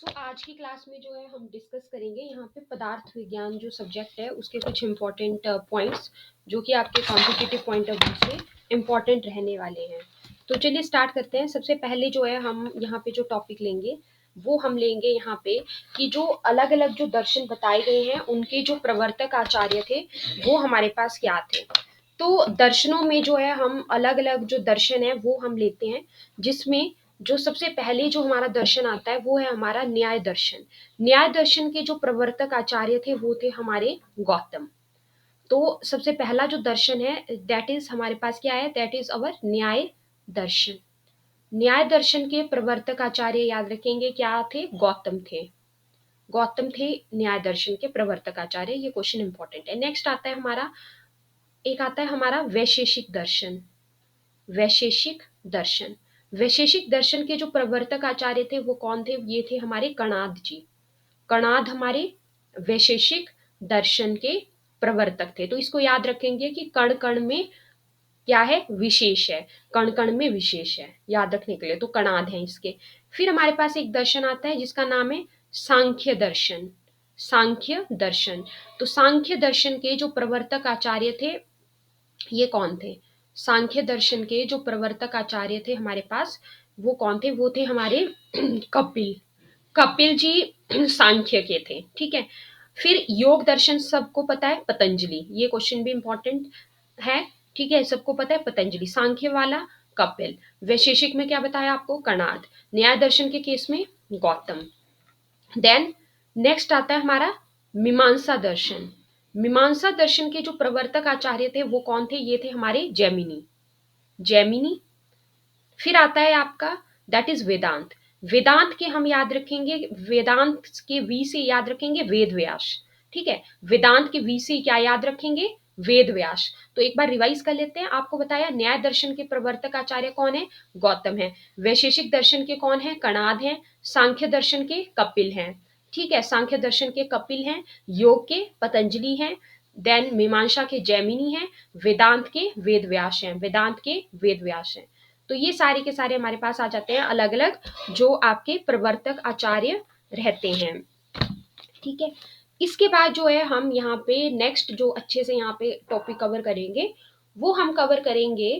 आज की क्लास में जो है हम डिस्कस करेंगे यहाँ पे पदार्थ विज्ञान जो सब्जेक्ट है उसके कुछ इम्पोर्टेंट पॉइंट्स जो कि आपके कॉम्पिटिटिव पॉइंट ऑफ व्यू से इम्पोर्टेंट रहने वाले हैं। तो चलिए स्टार्ट करते हैं। सबसे पहले जो है हम यहाँ पे जो टॉपिक लेंगे वो हम लेंगे यहाँ पे कि जो अलग अलग जो दर्शन बताए गए हैं उनके जो प्रवर्तक आचार्य थे वो हमारे पास क्या थे। तो दर्शनों में जो है हम अलग अलग जो दर्शन है वो हम लेते हैं, जिसमें जो सबसे पहले जो हमारा दर्शन आता है वो है हमारा न्याय दर्शन। न्याय दर्शन के जो प्रवर्तक आचार्य थे वो थे हमारे गौतम। तो सबसे पहला जो दर्शन है दैट इज हमारे पास क्या है, दैट इज अवर न्याय दर्शन। न्याय दर्शन के प्रवर्तक आचार्य याद रखेंगे क्या थे, गौतम थे। गौतम थे न्याय दर्शन के प्रवर्तक आचार्य। ये क्वेश्चन इंपॉर्टेंट है। नेक्स्ट आता है हमारा, एक आता है हमारा वैशेषिक दर्शन। वैशेषिक दर्शन, वैशेषिक दर्शन के जो प्रवर्तक आचार्य थे वो कौन थे, ये थे हमारे कणाद जी। कणाद हमारे वैशेषिक दर्शन के प्रवर्तक थे। तो इसको याद रखेंगे कि कण कण में क्या है, विशेष है। कण कण में विशेष है, याद रखने के लिए तो कणाद है इसके। फिर हमारे पास एक दर्शन आता है जिसका नाम है सांख्य दर्शन। सांख्य दर्शन, तो सांख्य दर्शन के जो प्रवर्तक आचार्य थे ये कौन थे। सांख्य दर्शन के जो प्रवर्तक आचार्य थे हमारे पास वो कौन थे, वो थे हमारे कपिल। कपिल जी सांख्य के थे, ठीक है। फिर योग दर्शन सबको पता है, पतंजलि। ये क्वेश्चन भी इंपॉर्टेंट है, ठीक है, सबको पता है पतंजलि। सांख्य वाला कपिल, वैशेषिक में क्या बताया आपको, कणाद। न्याय दर्शन के केस में गौतम। देन नेक्स्ट आता है हमारा मीमांसा दर्शन। मीमांसा दर्शन के जो प्रवर्तक आचार्य थे वो कौन थे, ये थे हमारे जैमिनी। जैमिनी। फिर आता है आपका दैट इज वेदांत। वेदांत के हम याद रखेंगे, वेदांत के वी से याद रखेंगे वेद व्यास, ठीक है। वेदांत के वी से क्या याद रखेंगे, वेद व्यास। तो एक बार रिवाइज कर लेते हैं। आपको बताया न्याय दर्शन के प्रवर्तक आचार्य कौन है, गौतम है। वैशेषिक दर्शन के कौन है, कणाद हैं। सांख्य दर्शन के कपिल हैं, ठीक है, सांख्य दर्शन के कपिल हैं। योग के पतंजलि हैं। देन मीमांसा के जैमिनी हैं। वेदांत के वेद व्यास हैं, वेदांत के वेद व्यास हैं। तो ये सारे के सारे हमारे पास आ जाते हैं अलग अलग जो आपके प्रवर्तक आचार्य रहते हैं, ठीक है। इसके बाद जो है हम यहाँ पे नेक्स्ट जो अच्छे से यहाँ पे टॉपिक कवर करेंगे वो हम कवर करेंगे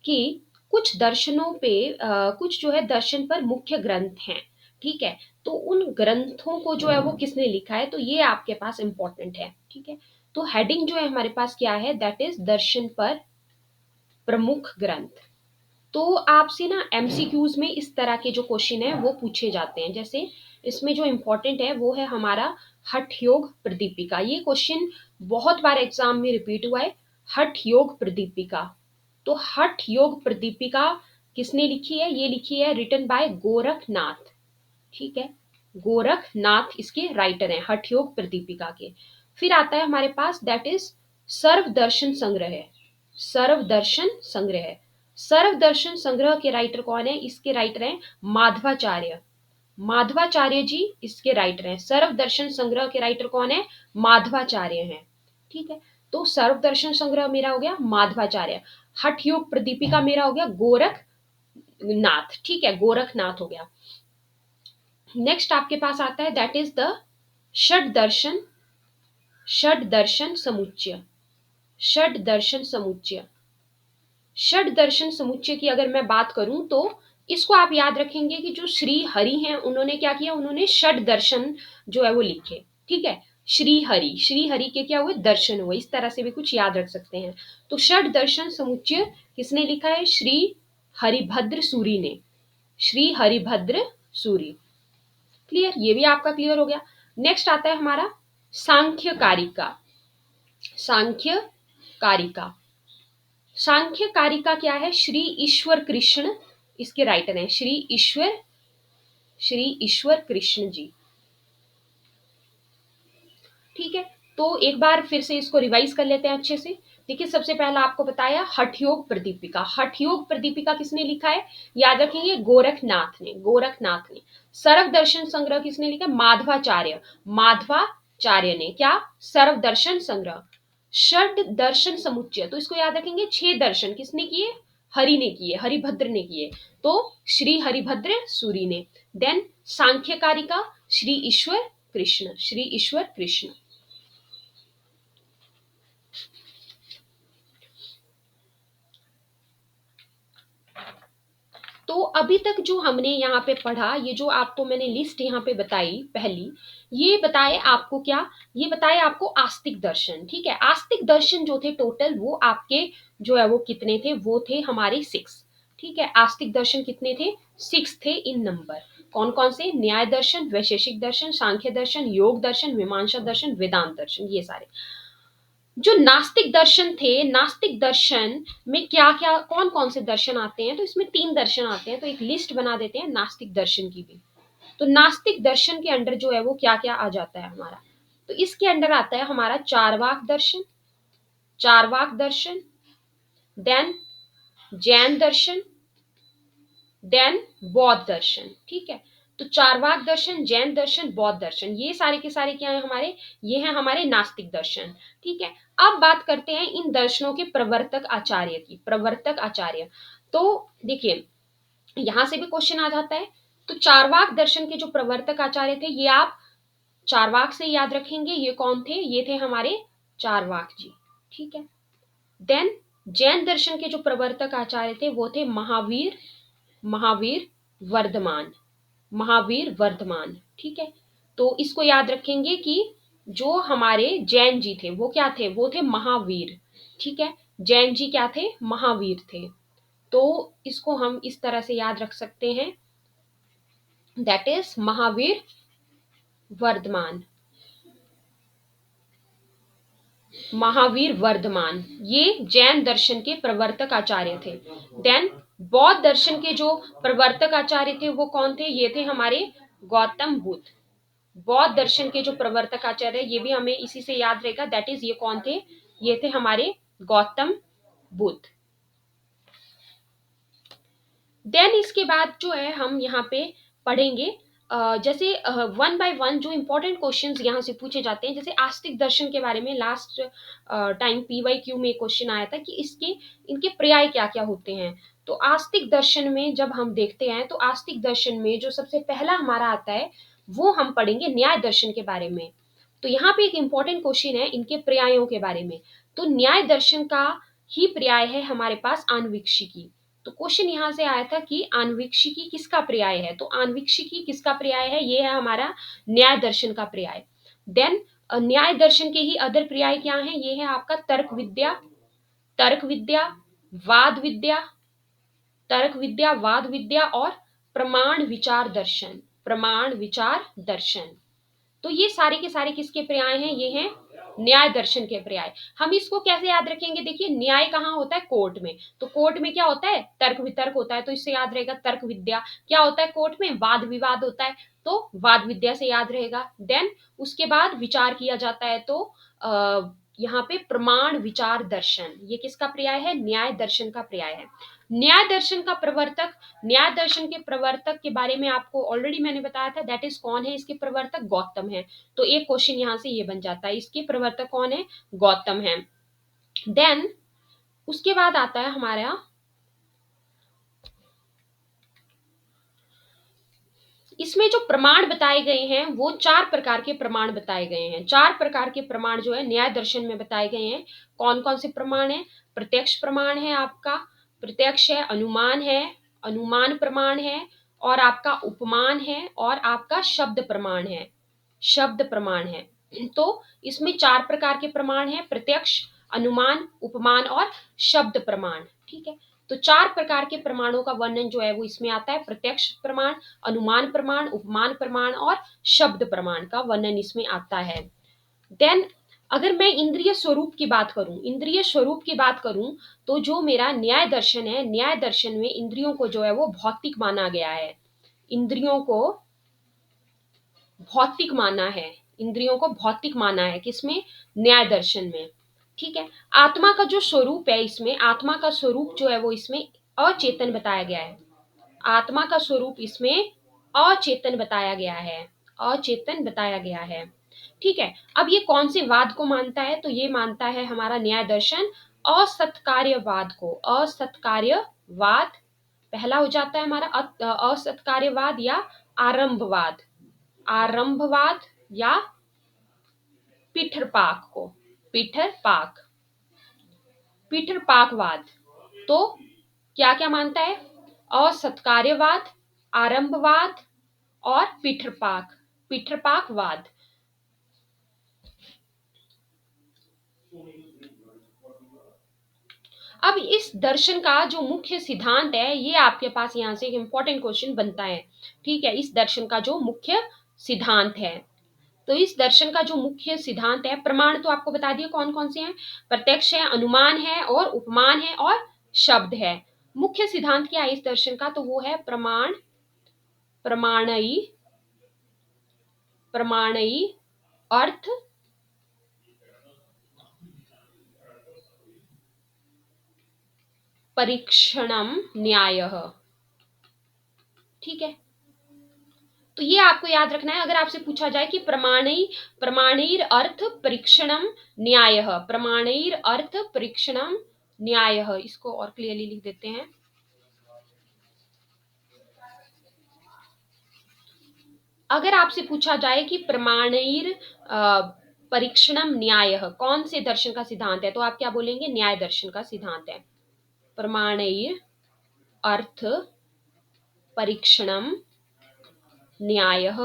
कि कुछ दर्शनों पे कुछ जो है दर्शन पर मुख्य ग्रंथ हैं, ठीक है। तो उन ग्रंथों को जो है वो किसने लिखा है, तो ये आपके पास इंपॉर्टेंट है, ठीक है। तो हेडिंग जो है हमारे पास क्या है, दैट इज दर्शन पर प्रमुख ग्रंथ। तो आपसे ना एमसीक्यूज में इस तरह के जो क्वेश्चन है वो पूछे जाते हैं। जैसे इसमें जो इंपॉर्टेंट है वो है हमारा हठ योग प्रदीपिका। ये क्वेश्चन बहुत बार एग्जाम में रिपीट हुआ है, हठ योग प्रदीपिका। तो हठ योग प्रदीपिका किसने लिखी है, ये लिखी है रिटन बाय गोरखनाथ, ठीक है। गोरखनाथ इसके राइटर हैं हठ योग प्रदीपिका के। फिर आता है हमारे पास दैट इज सर्व दर्शन संग्रह। सर्व दर्शन संग्रह, सर्व दर्शन संग्रह के राइटर कौन है, इसके राइटर हैं माधवाचार्य। माधवाचार्य जी इसके राइटर हैं। सर्व दर्शन संग्रह के राइटर कौन है, माधवाचार्य हैं, ठीक है। तो सर्व दर्शन संग्रह मेरा हो गया माधवाचार्य। हठ योग प्रदीपिका मेरा हो गया गोरखनाथ, ठीक है, गोरखनाथ हो गया। नेक्स्ट आपके पास आता है दैट इज द षड दर्शन, षड दर्शन समुच्चय। षड दर्शन समुच्चय, षड दर्शन समुच्चय की अगर मैं बात करूं तो इसको आप याद रखेंगे कि जो श्री हरि हैं उन्होंने क्या किया, उन्होंने षड दर्शन जो है वो लिखे, ठीक है। श्री हरि, श्री हरि के क्या हुए, दर्शन हुए। इस तरह से भी कुछ याद रख सकते हैं। तो षड दर्शन समुच्चय किसने लिखा है, श्री हरिभद्र सूरी ने। श्री हरिभद्र सूरी, क्लियर, ये भी आपका क्लियर हो गया। नेक्स्ट आता है हमारा सांख्य कारिका। सांख्य कारिका, सांख्य कारिका क्या है, श्री ईश्वर कृष्ण इसके राइटर हैं। श्री ईश्वर कृष्ण जी, ठीक है। तो एक बार फिर से इसको रिवाइज कर लेते हैं अच्छे से। देखिए सबसे पहला आपको बताया हठयोग प्रदीपिका। हठयोग प्रदीपिका किसने लिखा है, याद रखेंगे गोरखनाथ ने, गोरखनाथ ने। सर्व दर्शन संग्रह किसने लिखा, माधवाचार्य, माधवाचार्य ने क्या, सर्व दर्शन संग्रह। षड दर्शन समुच्चय, तो इसको याद रखेंगे 6 दर्शन किसने किए, हरि ने किए, हरिभद्र ने किए, तो श्री हरिभद्र सूरी ने। देन सांख्यकारिका श्री ईश्वर कृष्ण, श्री ईश्वर कृष्ण। तो अभी तक जो हमने यहाँ पे पढ़ा, ये जो आपको मैंने लिस्ट यहाँ पे बताई पहली, ये बताए आपको क्या, ये बताए आपको आस्तिक दर्शन। ठीक है, आस्तिक दर्शन जो थे टोटल वो आपके जो है वो कितने थे, वो थे हमारे 6। ठीक है, आस्तिक दर्शन कितने थे, 6 थे इन नंबर। कौन कौन से, न्याय दर्शन, वैशेषिक दर्शन, सांख्य दर्शन, योग दर्शन, मीमांसा दर्शन, वेदांत दर्शन, ये सारे। जो नास्तिक दर्शन थे, नास्तिक दर्शन में क्या क्या कौन कौन से दर्शन आते हैं, तो इसमें 3 दर्शन आते हैं, तो एक लिस्ट बना देते हैं नास्तिक दर्शन की भी। तो नास्तिक दर्शन के अंडर जो है वो क्या क्या आ जाता है हमारा, तो इसके अंडर आता है हमारा चारवाक दर्शन, चारवाक दर्शन, देन जैन दर्शन, देन बौद्ध दर्शन। ठीक है, तो चारवाक दर्शन, जैन दर्शन, बौद्ध दर्शन, ये सारे के सारे क्या है हमारे, ये हैं हमारे नास्तिक दर्शन। ठीक है, अब बात करते हैं इन दर्शनों के प्रवर्तक आचार्य की, प्रवर्तक आचार्य। तो देखिए यहां से भी क्वेश्चन आ जाता है। तो चारवाक दर्शन के जो प्रवर्तक आचार्य थे, ये आप चारवाक से याद रखेंगे, ये कौन थे, ये थे हमारे चारवाक जी। ठीक है, देन जैन दर्शन के जो प्रवर्तक आचार्य थे वो थे महावीर, महावीर वर्धमान, महावीर वर्धमान। ठीक है, तो इसको याद रखेंगे कि जो हमारे जैन जी थे वो क्या थे, वो थे महावीर। ठीक है, जैन जी क्या थे, महावीर थे। तो इसको हम इस तरह से याद रख सकते हैं, दैट इज महावीर वर्धमान, महावीर वर्धमान, ये जैन दर्शन के प्रवर्तक आचार्य थे। देन बौद्ध दर्शन के जो प्रवर्तक आचार्य थे वो कौन थे, ये थे हमारे गौतम बुद्ध। बौद्ध दर्शन के जो प्रवर्तक आचार्य, ये भी हमें इसी से याद रहेगा, दैट इज ये कौन थे, ये थे हमारे गौतम बुद्ध। देन इसके बाद जो है हम यहाँ पे पढ़ेंगे जैसे वन बाय वन जो इंपॉर्टेंट क्वेश्चंस यहाँ से पूछे जाते हैं। जैसे आस्तिक दर्शन के बारे में लास्ट टाइम PYQ में क्वेश्चन आया था कि इसके इनके पर्याय क्या क्या होते हैं। तो आस्तिक दर्शन में जब हम देखते हैं तो आस्तिक दर्शन में जो सबसे पहला हमारा आता है वो हम पढ़ेंगे न्याय दर्शन के बारे में। तो यहाँ पे एक इंपॉर्टेंट क्वेश्चन है इनके पर्यायों के बारे में। तो न्याय दर्शन का ही पर्याय है हमारे पास आन्वीक्षिकी। तो क्वेश्चन यहाँ से आया था कि आन्वीक्षिकी किसका पर्याय है, तो आन्वीक्षिकी किसका पर्याय है, ये है हमारा न्याय दर्शन का पर्याय। देन न्याय दर्शन के ही अदर पर्याय क्या है, ये है आपका तर्क विद्या, तर्क विद्या, वाद विद्या, तर्क विद्या, वाद विद्या और प्रमाण विचार दर्शन, प्रमाण विचार दर्शन। तो ये सारे के सारे किसके पर्याय हैं, ये हैं न्याय दर्शन के पर्याय। हम इसको कैसे याद रखेंगे, देखिए न्याय कहाँ होता है, कोर्ट में। तो कोर्ट में क्या होता है, तर्क वितर्क होता है, तो इससे याद रहेगा तर्क विद्या। क्या होता है कोर्ट में, वाद विवाद होता है, तो वाद विद्या से याद रहेगा। देन उसके बाद विचार किया जाता है, तो यहाँ पे प्रमाण विचार दर्शन, ये किसका पर्याय है, न्याय दर्शन का पर्याय है। न्याय दर्शन का प्रवर्तक, न्याय दर्शन के प्रवर्तक के बारे में आपको ऑलरेडी मैंने बताया था, दैट इज कौन है इसके प्रवर्तक, गौतम है। तो एक क्वेश्चन यहां से ये बन जाता है, इसके प्रवर्तक कौन है, गौतम है। देन उसके बाद आता है हमारा इसमें जो प्रमाण बताए गए हैं वो 4 प्रकार के प्रमाण बताए गए हैं। 4 प्रकार के प्रमाण जो है न्याय दर्शन में बताए गए हैं। कौन कौन से प्रमाण है, प्रत्यक्ष प्रमाण है आपका, प्रत्यक्ष है, अनुमान है, अनुमान प्रमाण है, और आपका उपमान है, और आपका शब्द प्रमाण है, शब्द प्रमाण है। तो इसमें 4 प्रकार के प्रमाण है, प्रत्यक्ष, अनुमान, उपमान और शब्द प्रमाण। ठीक है, तो 4 प्रकार के प्रमाणों का वर्णन जो है वो इसमें आता है, प्रत्यक्ष प्रमाण, अनुमान प्रमाण, उपमान प्रमाण और शब्द प्रमाण का वर्णन इसमें आता है। देन अगर मैं इंद्रिय स्वरूप की बात करूं, इंद्रिय स्वरूप की बात करूं, तो जो मेरा न्याय दर्शन है, न्याय दर्शन में इंद्रियों को जो है वो भौतिक माना गया है, इंद्रियों को भौतिक माना है, इंद्रियों को भौतिक माना है, किसमें, न्याय दर्शन में। ठीक है, आत्मा का जो स्वरूप है इसमें, आत्मा का स्वरूप जो है वो इसमें अचेतन बताया गया है, आत्मा का स्वरूप इसमें अचेतन बताया गया है, अचेतन बताया गया है। ठीक है, अब ये कौन से वाद को मानता है, तो ये मानता है हमारा न्याय दर्शन असत्कार्यवाद को, असत्कार्यवाद वाद, पहला हो जाता है हमारा असत्कार्यवाद या आरंभवाद, आरंभवाद या पीठरपाक को, पीठरपाक, पीठरपाकवाद। तो क्या क्या मानता है? असत्कार्यवाद, आरंभवाद और पीठरपाक, पीठरपाकवाद। अब इस दर्शन का जो मुख्य सिद्धांत है, ये आपके पास यहां से एक इंपॉर्टेंट क्वेश्चन बनता है। ठीक है, इस दर्शन का जो मुख्य सिद्धांत है, तो इस दर्शन का जो मुख्य सिद्धांत है, प्रमाण तो आपको बता दिए कौन कौन से हैं, प्रत्यक्ष है, अनुमान है और उपमान है और शब्द है। मुख्य सिद्धांत क्या है इस दर्शन का? तो वो है प्रमाण, प्रमाणई, प्रमाणई अर्थ परीक्षणम न्यायः। ठीक है, तो ये आपको याद रखना है। अगर आपसे पूछा जाए कि प्रमाणैर अर्थ परीक्षणम न्यायः, प्रमाणैर अर्थ परीक्षणम न्यायः, इसको और क्लियरली लिख देते हैं। अगर आपसे पूछा जाए कि प्रमाणैर परीक्षणम न्यायः कौन से दर्शन का सिद्धांत है, तो आप क्या बोलेंगे? न्याय दर्शन का सिद्धांत है। प्रमाणैर अर्थ परीक्षणम न्यायः,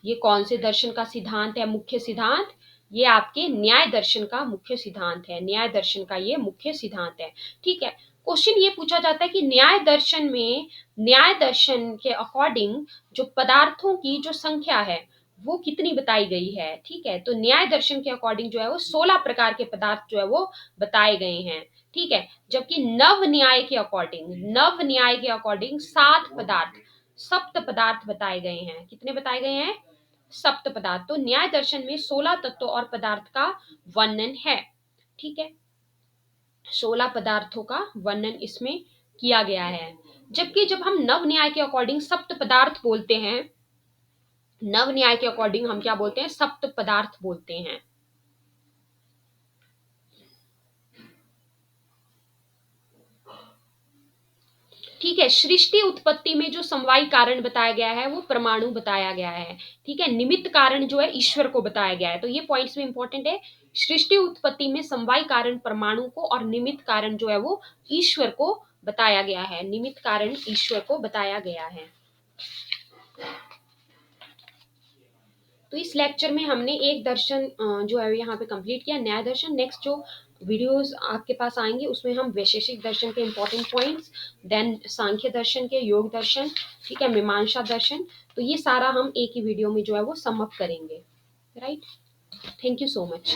ये कौन से दर्शन का सिद्धांत है? मुख्य सिद्धांत, ये आपके न्याय दर्शन का मुख्य सिद्धांत है, न्याय दर्शन का ये मुख्य सिद्धांत है। ठीक है, क्वेश्चन ये पूछा जाता है कि न्याय दर्शन में, न्याय दर्शन के अकॉर्डिंग जो पदार्थों की जो संख्या है वो कितनी बताई गई है। ठीक है, तो न्याय दर्शन के अकॉर्डिंग जो है वो 16 प्रकार के पदार्थ जो है वो बताए गए हैं। ठीक है, जबकि नव न्याय के अकॉर्डिंग, नव न्याय के अकॉर्डिंग 7 पदार्थ, सप्त पदार्थ बताए गए हैं। कितने बताए गए हैं? सप्त पदार्थ। तो न्याय दर्शन में 16 तत्वों और पदार्थ का वर्णन है। ठीक है, 16 पदार्थों का वर्णन इसमें किया गया है। जबकि जब हम नव न्याय के अकॉर्डिंग सप्त पदार्थ बोलते हैं, नव न्याय के अकॉर्डिंग हम क्या बोलते हैं? सप्त पदार्थ बोलते हैं। ठीक है, सृष्टि उत्पत्ति में जो समवायी कारण बताया गया है वो परमाणु बताया गया है। ठीक है, निमित्त कारण जो है ईश्वर को बताया गया है। तो ये पॉइंट्स में इंपॉर्टेंट है। सृष्टि उत्पत्ति में समवायी कारण परमाणु को और निमित्त कारण जो है वो ईश्वर को बताया गया है, निमित्त कारण ईश्वर को बताया गया है। तो इस लेक्चर में हमने एक दर्शन जो है यहाँ पे कंप्लीट किया, न्याय दर्शन। नेक्स्ट जो वीडियोस आपके पास आएंगे उसमें हम वैशेषिक दर्शन के इंपॉर्टेंट पॉइंट्स, देन सांख्य दर्शन के, योग दर्शन, ठीक है, मीमांसा दर्शन, तो ये सारा हम एक ही वीडियो में जो है वो सम अप करेंगे। Right, thank you so much.